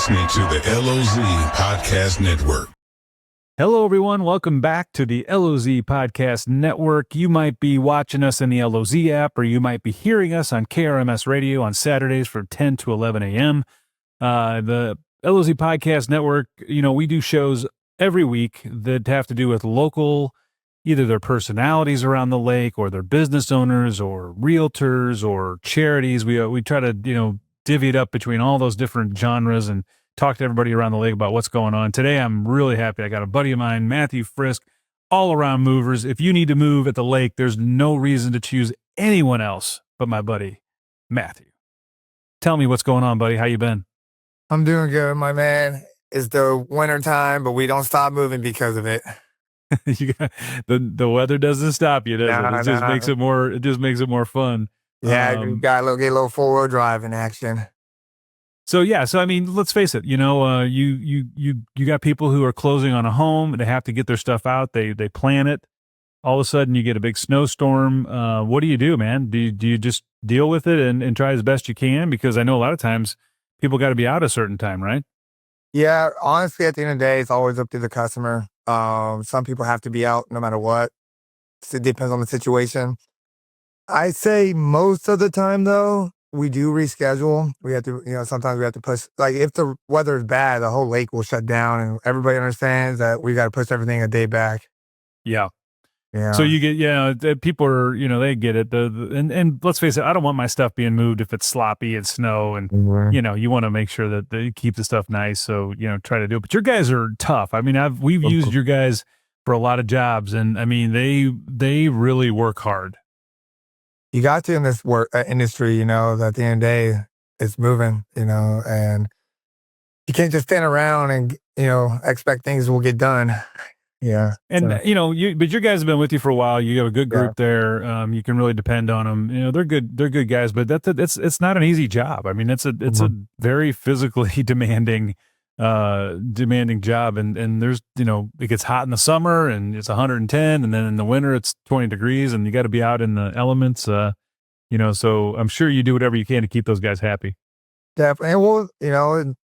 listening to the LOZ Podcast Network. Hello, everyone. Welcome back to the LOZ Podcast Network. You might be watching us in the LOZ app, or you might be hearing us on KRMS radio on Saturdays from 10 to 11 a.m. The LOZ Podcast Network, we do shows every week that have to do with local, either their personalities around the lake or their business owners or realtors or charities. We try to, divvy it up between all those different genres and talk to everybody around the lake about what's going on. Today, I'm really happy. I got a buddy of mine, Matthew Frisk, all around movers. If you need to move at the lake, there's no reason to choose anyone else but my buddy, Matthew. Tell me what's going on, buddy. How you been? I'm doing good, my man. It's the winter time, but we don't stop moving because of it. The weather doesn't stop you, does it? It just makes it more. It just makes it more fun. Yeah, you got to get a little 4-wheel drive in action. So I mean, let's face it. You got people who are closing on a home. They have to get their stuff out. They plan it. All of a sudden, you get a big snowstorm. What do you do, man? Do you just deal with it and try as best you can? Because I know a lot of times people got to be out a certain time, right? Yeah, honestly, at the end of the day, it's always up to the customer. Some people have to be out no matter what. It depends on the situation. I say most of the time, though, we do reschedule. We have to, sometimes we have to push. Like if the weather is bad, the whole lake will shut down, and everybody understands that we got to push everything a day back. Yeah. Yeah. So you get, people are, they get it. And let's face it, I don't want my stuff being moved if it's sloppy and snow, and you want to make sure that they keep the stuff nice. So try to do it. But your guys are tough. I mean, we've used your guys for a lot of jobs, and I mean they really work hard. You got to in this work industry, that at the end of the day, it's moving, and you can't just stand around and, expect things will get done. Yeah. And, but your guys have been with you for a while. You have a good group there. You can really depend on them. They're good guys, but it's not an easy job. I mean, it's a very physically demanding job. And there's, it gets hot in the summer and it's 110, and then in the winter it's 20 degrees and you got to be out in the elements, so I'm sure you do whatever you can to keep those guys happy. Definitely. Well,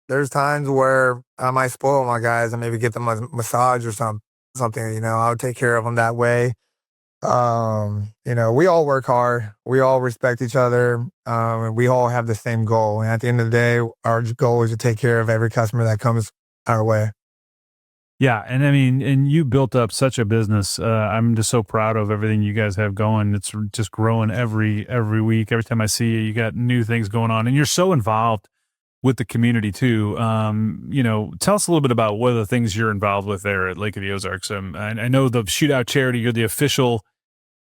there's times where I might spoil my guys and maybe get them a massage or something, I'll take care of them that way. We all work hard. We all respect each other. And we all have the same goal. And at the end of the day, our goal is to take care of every customer that comes our way. Yeah. And I mean, and you built up such a business. I'm just so proud of everything you guys have going. It's just growing every week. Every time I see you, you got new things going on, and you're so involved with the community too. Tell us a little bit about what are the things you're involved with there at Lake of the Ozarks. I know the Shootout charity, you're the official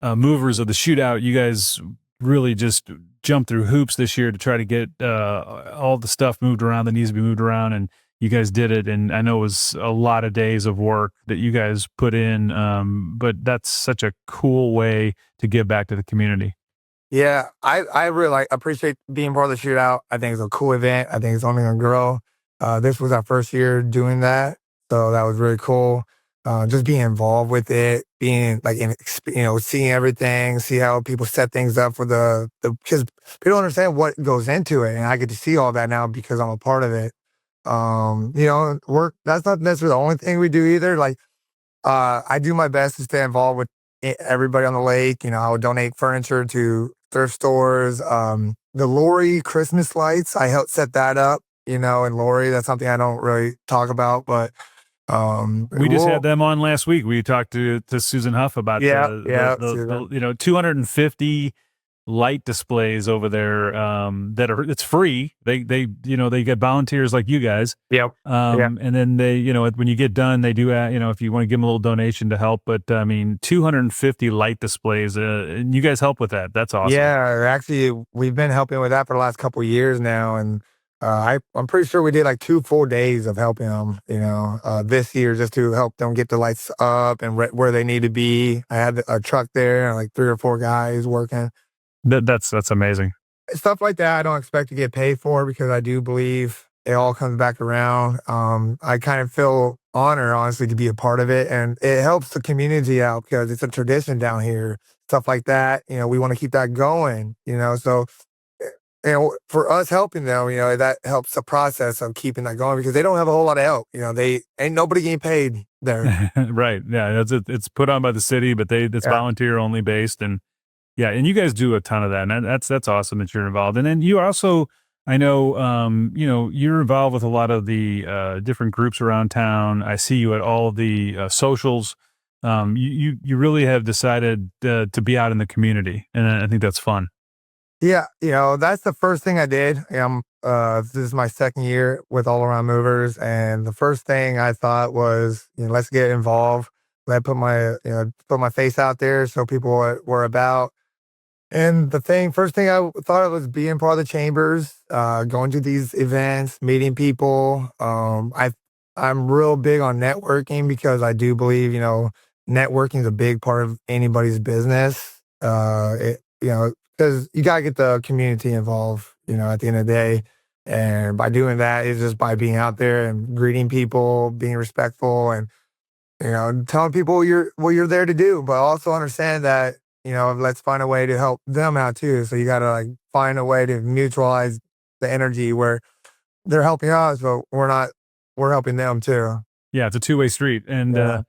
movers of the Shootout. You guys really just jumped through hoops this year to try to get all the stuff moved around that needs to be moved around, and you guys did it. And I know it was a lot of days of work that you guys put in, but that's such a cool way to give back to the community. Yeah, I really appreciate being part of the Shootout. I think it's a cool event. I think it's only going to grow. This was our first year doing that, so that was really cool. Just being involved with it, being seeing everything, see how people set things up for because people don't understand what goes into it, and I get to see all that now because I'm a part of it. Work, that's not necessarily the only thing we do either. Like, I do my best to stay involved with everybody on the lake. I would donate furniture to thrift stores. The Lori Christmas lights, I helped set that up, in Lori. That's something I don't really talk about, but we just had them on last week. We talked to Susan Huff about the 250 light displays over there it's free. They get volunteers like you guys. Yep. And then they, when you get done, they do if you want to give them a little donation to help. But I mean, 250 light displays, and you guys help with that. That's awesome. Yeah, actually, we've been helping with that for the last couple of years now, and I'm pretty sure we did like 2 full days of helping them, this year, just to help them get the lights up and where they need to be. I had a truck there and like 3 or 4 guys working. That's amazing. Stuff like that I don't expect to get paid for, because I do believe it all comes back around. I kind of feel honored, honestly, to be a part of it, and it helps the community out because it's a tradition down here. Stuff like that, we want to keep that going, so for us helping them, that helps the process of keeping that going because they don't have a whole lot of help. They ain't nobody getting paid there. Right. Yeah. It's put on by the city, but it's Yeah. volunteer only based. And yeah, and you guys do a ton of that. And that's awesome that you're involved. And then you also, I know, you're involved with a lot of the different groups around town. I see you at all of the socials. You really have decided to be out in the community, and I think that's fun. Yeah, that's the first thing I did. This is my second year with All Around Movers, and the first thing I thought was, let's get involved. Let put my face out there so people were about. And first thing I thought was being part of the chambers, going to these events, meeting people. I'm real big on networking because I do believe, networking is a big part of anybody's business. Because you gotta get the community involved, at the end of the day. And by doing that, it's just by being out there and greeting people, being respectful, and telling people what you're there to do, but also understand that let's find a way to help them out too. So you got to find a way to mutualize the energy where they're helping us, but we're helping them too. Yeah, it's a two-way street. And Yeah.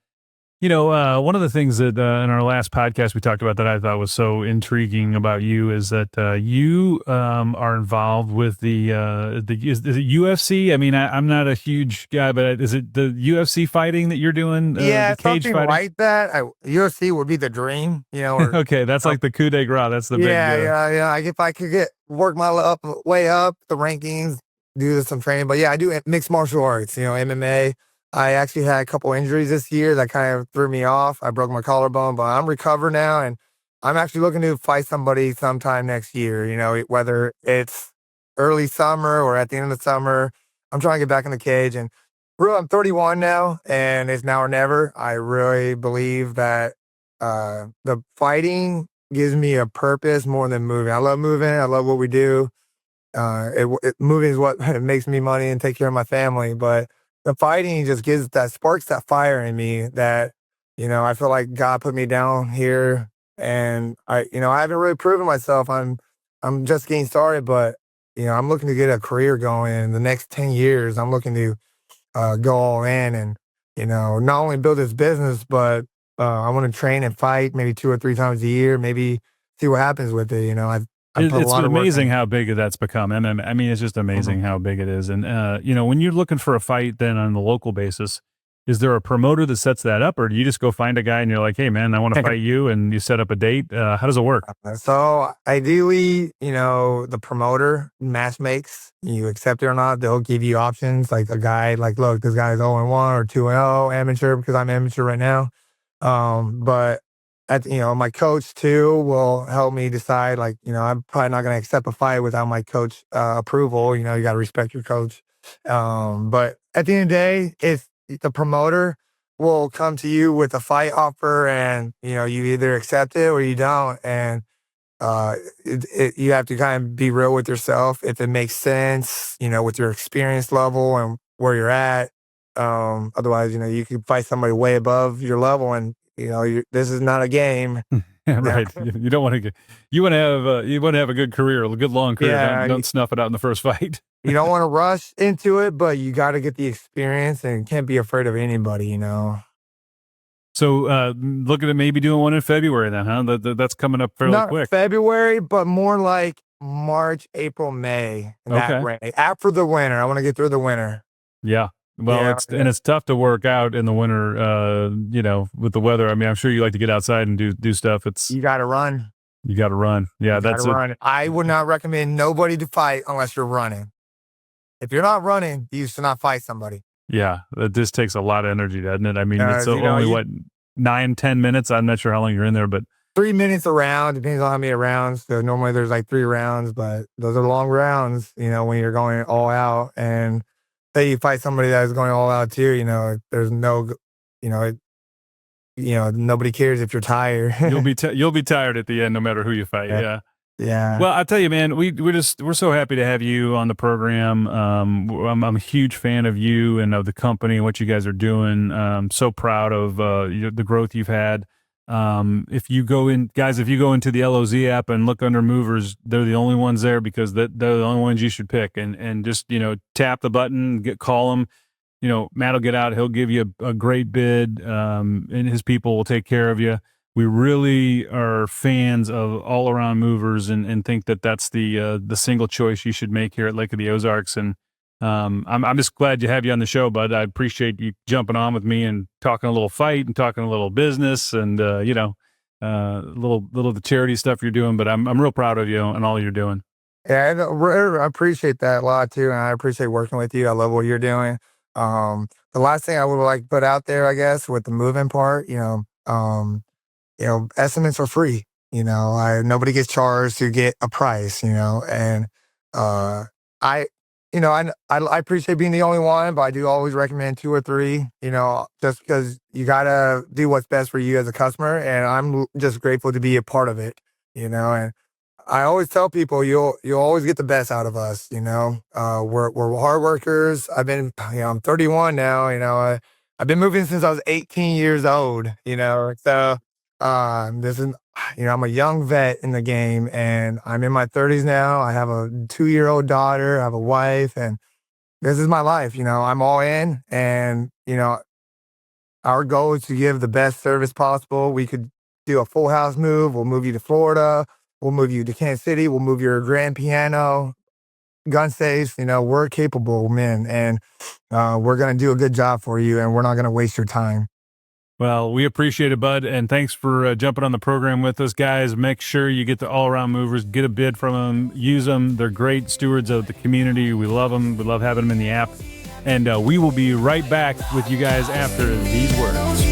one of the things that in our last podcast we talked about that I thought was so intriguing about you is that you are involved with is it UFC? I mean, I'm not a huge guy, but is it the UFC fighting that you're doing? Yeah, The cage something fighting? like that. UFC would be the dream, or Okay, that's like the coup de grace. That's the big. yeah. If I could work my way up the rankings, do some training. But yeah, I do mixed martial arts, MMA. I actually had a couple injuries this year that kind of threw me off. I broke my collarbone, but I'm recovered now, and I'm actually looking to fight somebody sometime next year. Whether it's early summer or at the end of the summer. I'm trying to get back in the cage, and really, I'm 31 now, and it's now or never. I really believe that the fighting gives me a purpose more than moving. I love moving. I love what we do. Moving is what makes me money and take care of my family, but the fighting just sparks that fire in me that, I feel like God put me down here, and I haven't really proven myself. I'm just getting started, but, I'm looking to get a career going in the next 10 years. I'm looking to go all in and, not only build this business, but I want to train and fight maybe 2 or 3 times a year, maybe see what happens with it. I put a It's lot of work amazing in. how big that's become. I mean, it's just amazing Mhm. how big it is. And when you're looking for a fight, then on the local basis, is there a promoter that sets that up, or do you just go find a guy and you're like, "Hey, man, I want to fight you," and you set up a date? How does it work? So ideally, the promoter match makes, you accept it or not, they'll give you options like a guy, like, look, this guy's 0-1 or 2-0 amateur because I'm amateur right now. But my coach too will help me decide, like, I'm probably not going to accept a fight without my coach approval. You got to respect your coach. But at the end of the day, it's the promoter will come to you with a fight offer, and you either accept it or you don't. And you have to kind of be real with yourself if it makes sense, with your experience level and where you're at. Otherwise, you could fight somebody way above your level, and this is not a game. Yeah, Yeah, right. You don't want to get. You want to have a good career, a good long career. yeah. Don't snuff it out in the first fight. You don't want to rush into it, but you got to get the experience and can't be afraid of anybody. So, looking at maybe doing one in February then, huh? That's coming up fairly Not quick. February, but more like March, April, May. In that Okay. range. After the winter, I want to get through the winter. Yeah. Well, Yeah, it's tough to work out in the winter, with the weather. I mean, I'm sure you like to get outside and do stuff. you got to run. You got to run. Yeah, You got that's to it. run. I would not recommend nobody to fight unless you're running. If you're not running, you should not fight somebody. Yeah, that just takes a lot of energy, doesn't it? I mean, it's You know, only you- what 9-10 minutes. I'm not sure how long you're in there, but 3 minutes a round, depends on how many rounds. So normally there's like 3 rounds, but those are long rounds, when you're going all out. And say you fight somebody that is going all out too, there's no, you know, nobody cares if you're tired. you'll be tired at the end, no matter who you fight. Yeah. Yeah. Yeah. Well, I tell you, man, we're so happy to have you on the program. I'm a huge fan of you and of the company and what you guys are doing. So proud of the growth you've had. If you go in, guys, if you go into the LOZ app and look under movers, they're the only ones there because they're the only ones you should pick. And just, tap the button, call them. Matt will get out. He'll give you a great bid, and his people will take care of you. We really are fans of all around movers and think that that's the single choice you should make here at Lake of the Ozarks. And I'm just glad to have you on the show, bud. I appreciate you jumping on with me and talking a little fight and talking a little business and little of the charity stuff you're doing. But I'm real proud of you and all you're doing. Yeah, I appreciate that a lot too, and I appreciate working with you. I love what you're doing. The last thing I would like to put out there, I guess, with the moving part, estimates are free. Nobody gets charged to get a price. And I appreciate being the only one, but I do always recommend 2 or 3. Just because you gotta do what's best for you as a customer, and I'm just grateful to be a part of it. And I always tell people you'll always get the best out of us. We're hard workers. I'm 31 now. I've been moving since I was 18 years old. So this is I'm a young vet in the game, and I'm in my 30s now. I have a 2-year-old daughter. I have a wife, and this is my life. I'm all in, and our goal is to give the best service possible. We could do a full house move. We'll move you to Florida. We'll move you to Kansas City. We'll move your grand piano, gun safes. We're capable men, and we're going to do a good job for you, and we're not going to waste your time. Well, we appreciate it, bud, and thanks for jumping on the program with us, guys. Make sure you get the all-around movers, get a bid from them, use them. They're great stewards of the community. We love them. We love having them in the app, and we will be right back with you guys after these words.